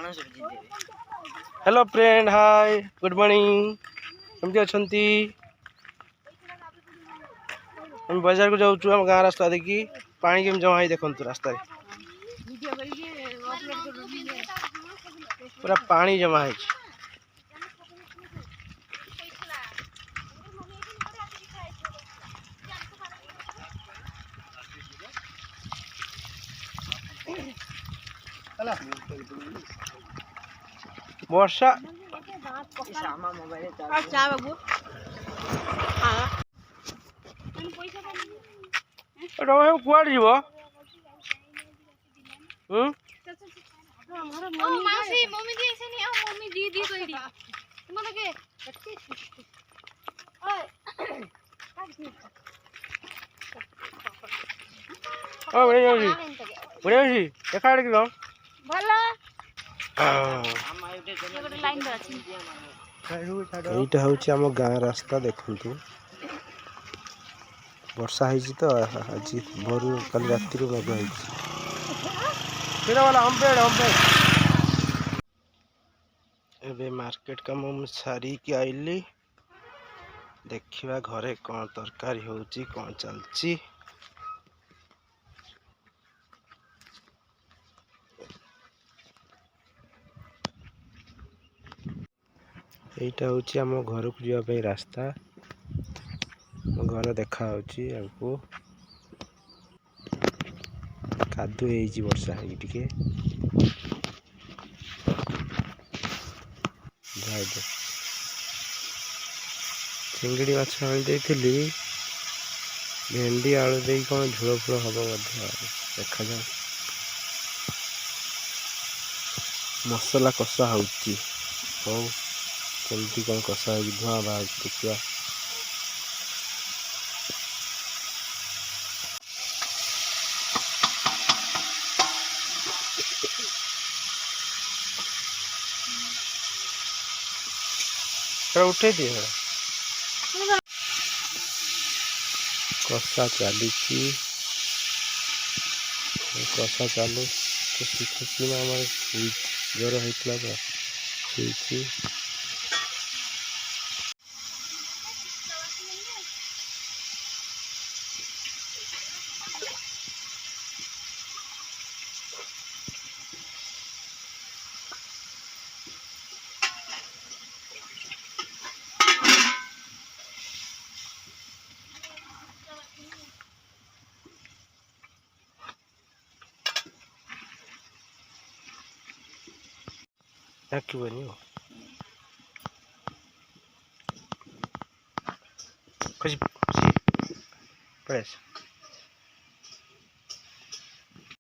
Hello friend, हाय, good morning. केमती अछंती? हम बाजार को जाऊँ हम गाँ रास्ता देखी पानी केम जमा है देखु रास्ता पूरा पानी जमा है। वर्षा कुआड़ जीव देखा এইটা হচ্ছে ଆମ ଗାଁ ରାସ୍ତା ଦେଖନ୍ତୁ। ବର୍ଷା ହେଇଛି ତ ଆଜି ଭୋରୁ କାଲି ରାତିରୁ ମେଘ ହେଇଛି। ଏବେ ମାର୍କେଟ କାମ ମୁଁ ସାରିକି ଆଇଲି। ଦେଖିବା ଘରେ କ'ଣ ତରକାରୀ ହେଉଛି, କ'ଣ ଚାଲିଛି। এইটা হচ্ছে ଆମ ଘରକୁ ଯିବା ପାଇଁ ରାସ୍ତା। ଘର ଦେଖା ହେଉଛି ଆଗକୁ। କାଦୁଅ ହେଇଛି ବର୍ଷା ହେଇକି ଟିକେ। ଚିଙ୍ଗିଡ଼ି ମାଛ ଆଣି ଦେଇଥିଲି। ଭେଣ୍ଡି ଆଳୁ ଦେଇ କ'ଣ ଝୋଳ ଫୋଳ ହବ ମଧ୍ୟ ଦେଖାଯାଉ। ମସଲା କଷା ହେଉଛି। ହଉ କେମିତି କ'ଣ କଷା ହେଇକି ଧୂଆଁ ବାହାରୁଛି ଦେଖିବା। उठे दिए कषा चली कषा चालू खुशी खुशी में आम ज्वर होता तो शुई डाकिबनी खुशी प्रेस